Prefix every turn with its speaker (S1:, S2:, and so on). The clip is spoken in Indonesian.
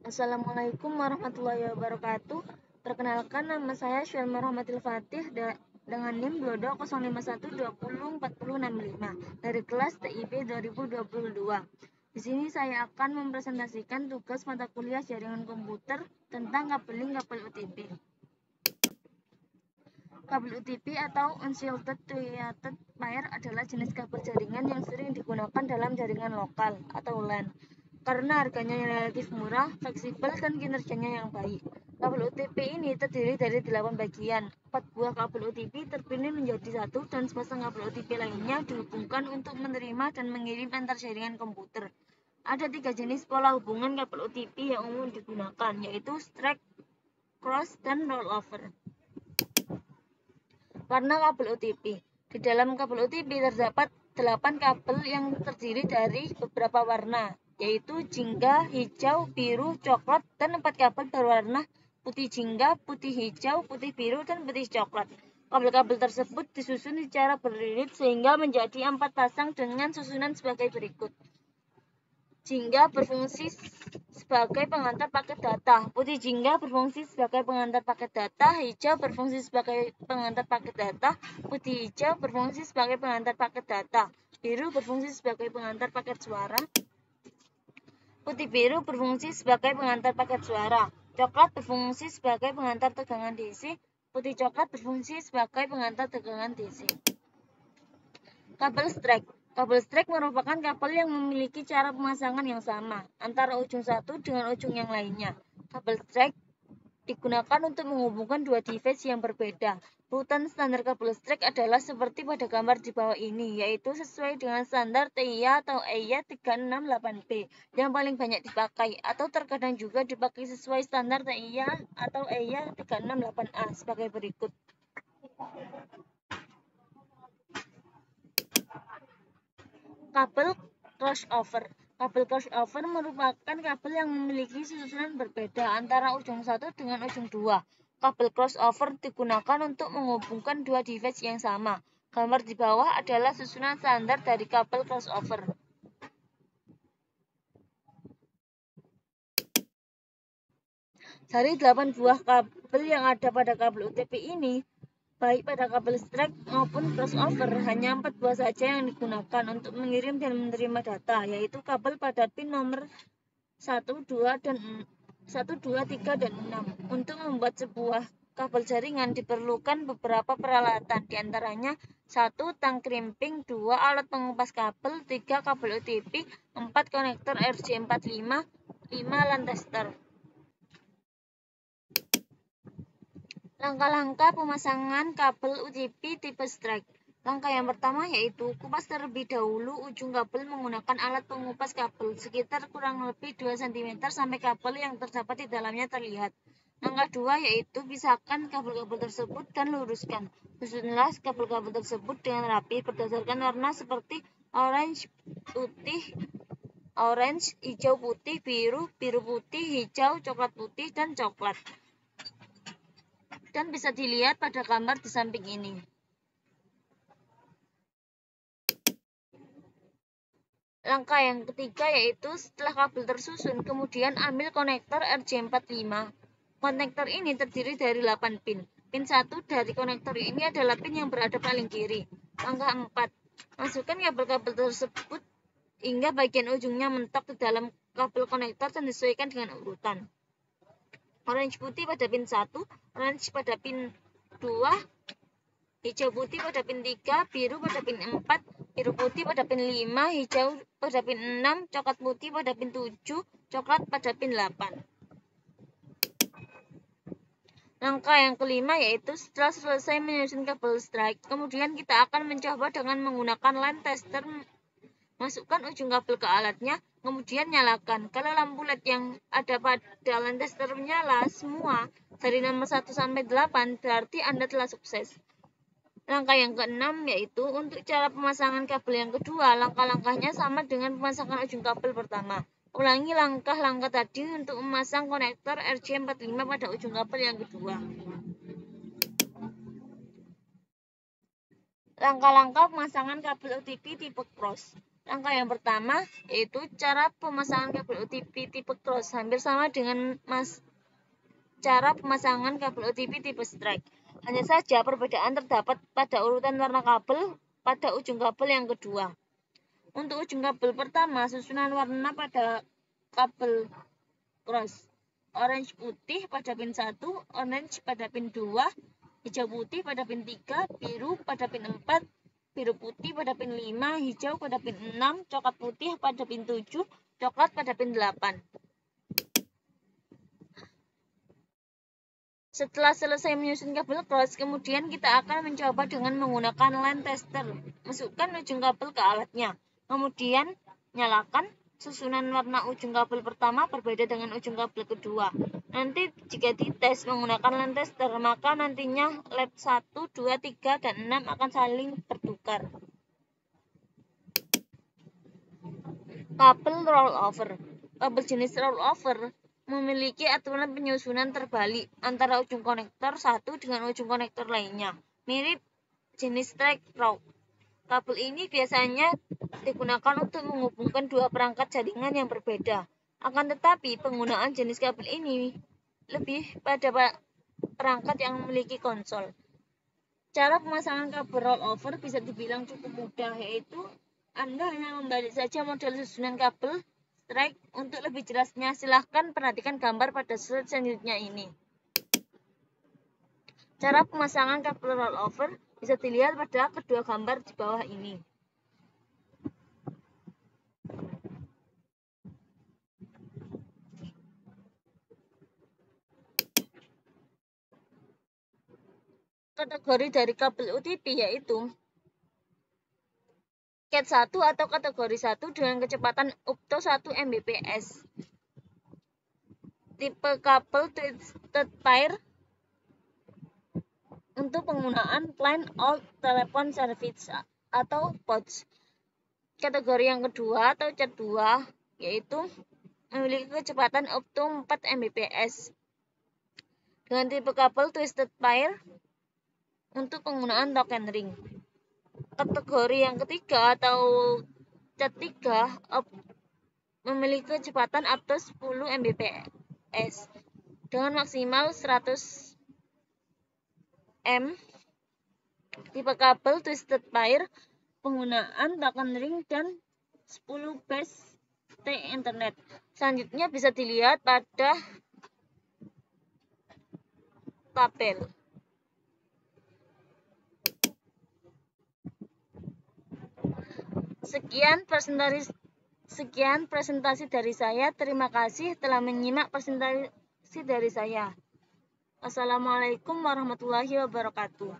S1: Assalamualaikum warahmatullahi wabarakatuh. Perkenalkan, nama saya Syelma Rahmatil Fatih dengan NIM Blodo 051204065 dari kelas TIB 2022. Di sini saya akan mempresentasikan tugas mata kuliah jaringan komputer tentang kabeling kabel UTP. Kabel UTP atau Unshielded Treated Wire adalah jenis kabel jaringan yang sering digunakan dalam jaringan lokal atau LAN karena harganya yang relatif murah, fleksibel, dan kinerjanya yang baik. Kabel UTP ini terdiri dari 8 bagian. 4 buah kabel UTP terpilih menjadi satu dan sepasang kabel UTP lainnya dihubungkan untuk menerima dan mengirim antar jaringan komputer. Ada 3 jenis pola hubungan kabel UTP yang umum digunakan, yaitu straight, cross, dan rollover. Warna kabel UTP. Di dalam kabel UTP terdapat 8 kabel yang terdiri dari beberapa warna, yaitu jingga, hijau, biru, coklat, dan 4 kabel berwarna putih jingga, putih hijau, putih biru, dan putih coklat. Kabel-kabel tersebut disusun secara beririt sehingga menjadi 4 pasang dengan susunan sebagai berikut. Jingga berfungsi sebagai pengantar paket data. Putih jingga berfungsi sebagai pengantar paket data. Hijau berfungsi sebagai pengantar paket data. Putih hijau berfungsi sebagai pengantar paket data. Biru berfungsi sebagai pengantar paket suara. Putih biru berfungsi sebagai pengantar paket suara. Coklat berfungsi sebagai pengantar tegangan DC. Putih coklat berfungsi sebagai pengantar tegangan DC. Kabel strike. Kabel strike merupakan kabel yang memiliki cara pemasangan yang sama antara ujung satu dengan ujung yang lainnya. Kabel strike digunakan untuk menghubungkan dua device yang berbeda. Rutan standar kabel strike adalah seperti pada gambar di bawah ini, yaitu sesuai dengan standar TIA atau EIA 368B yang paling banyak dipakai, atau terkadang juga dipakai sesuai standar TIA atau EIA 368A sebagai berikut. Kabel crossover. Kabel crossover merupakan kabel yang memiliki susunan berbeda antara ujung satu dengan ujung dua. Kabel crossover digunakan untuk menghubungkan dua device yang sama. Gambar di bawah adalah susunan standar dari kabel crossover. Dari 8 buah kabel yang ada pada kabel UTP ini, baik pada kabel strike maupun crossover, hanya 4 buah saja yang digunakan untuk mengirim dan menerima data, yaitu kabel pada pin nomor 1, 2, 3, dan 6. Untuk membuat sebuah kabel jaringan diperlukan beberapa peralatan, diantaranya 1. Tang crimping, 2. Alat pengupas kabel, 3. Kabel UTP, 4. Konektor RJ45, 5. LAN tester. Langkah-langkah pemasangan kabel UTP tipe strike. Langkah yang pertama yaitu kupas terlebih dahulu ujung kabel menggunakan alat pengupas kabel sekitar kurang lebih 2 cm sampai kabel yang terdapat di dalamnya terlihat. Langkah 2 yaitu pisahkan kabel-kabel tersebut dan luruskan. Susunlah kabel-kabel tersebut dengan rapi berdasarkan warna seperti orange, putih, orange, hijau putih, biru, biru putih, hijau, coklat putih, dan coklat. Dan bisa dilihat pada gambar di samping ini. Langkah yang ketiga yaitu setelah kabel tersusun, kemudian ambil konektor RJ45. Konektor ini terdiri dari 8 pin. Pin 1 dari konektor ini adalah pin yang berada paling kiri. Langkah 4. Masukkan kabel-kabel tersebut hingga bagian ujungnya mentok ke dalam kabel konektor dan disesuaikan dengan urutan. Orange putih pada pin 1, orange pada pin 2, hijau putih pada pin 3, biru pada pin 4, biru putih pada pin 5, hijau pada pin 6, coklat putih pada pin 7, coklat pada pin 8. Langkah yang kelima yaitu setelah selesai menyusun kabel strike, kemudian kita akan mencoba dengan menggunakan LAN tester. Masukkan ujung kabel ke alatnya, kemudian nyalakan. Kalau lampu LED yang ada pada LAN tester menyala semua dari nomor 1 sampai 8, berarti Anda telah sukses. Langkah yang keenam yaitu untuk cara pemasangan kabel yang kedua, langkah-langkahnya sama dengan pemasangan ujung kabel pertama. Ulangi langkah-langkah tadi untuk memasang konektor RJ45 pada ujung kabel yang kedua. Langkah-langkah pemasangan kabel UTP tipe cross. Langkah yang pertama yaitu cara pemasangan kabel OTP tipe cross, hampir sama dengan cara pemasangan kabel OTP tipe strike. Hanya saja perbedaan terdapat pada urutan warna kabel pada ujung kabel yang kedua. Untuk ujung kabel pertama, susunan warna pada kabel cross: orange putih pada pin 1, orange pada pin 2, hijau putih pada pin 3, biru pada pin 4, biru putih pada pin 5, hijau pada pin 6, coklat putih pada pin 7, coklat pada pin 8. Setelah selesai menyusun kabel cross, kemudian kita akan mencoba dengan menggunakan line tester. Masukkan ujung kabel ke alatnya, kemudian nyalakan. Susunan warna ujung kabel pertama berbeda dengan ujung kabel kedua. Nanti jika dites menggunakan line tester, maka nantinya led 1, 2, 3, dan 6 akan saling bertukar. Kabel rollover. Kabel jenis rollover memiliki aturan penyusunan terbalik antara ujung konektor satu dengan ujung konektor lainnya, mirip jenis strike route. Kabel ini biasanya digunakan untuk menghubungkan dua perangkat jaringan yang berbeda. Akan tetapi, penggunaan jenis kabel ini lebih pada perangkat yang memiliki konsol. Cara pemasangan kabel rollover bisa dibilang cukup mudah, yaitu Anda hanya membalik saja model susunan kabel strike. Untuk lebih jelasnya, silahkan perhatikan gambar pada slide selanjutnya ini. Cara pemasangan kabel rollover bisa dilihat pada kedua gambar di bawah ini. Kategori dari kabel OTP yaitu Cat 1 atau kategori 1 dengan kecepatan up to 1 Mbps. Tipe kabel twisted pair untuk penggunaan plain old telephone service atau POTS. Kategori yang kedua atau Cat 2 yaitu memiliki kecepatan up to 4 Mbps. Dengan tipe kabel twisted pair untuk penggunaan token ring. Kategori yang ketiga atau Cat 3 memiliki kecepatan up to 10 Mbps dengan maksimal 100 M. Tipe kabel twisted pair, penggunaan token ring dan 10 base T internet. Selanjutnya bisa dilihat pada tabel. Sekian presentasi dari saya. Terima kasih telah menyimak presentasi dari saya. Wassalamualaikum warahmatullahi wabarakatuh.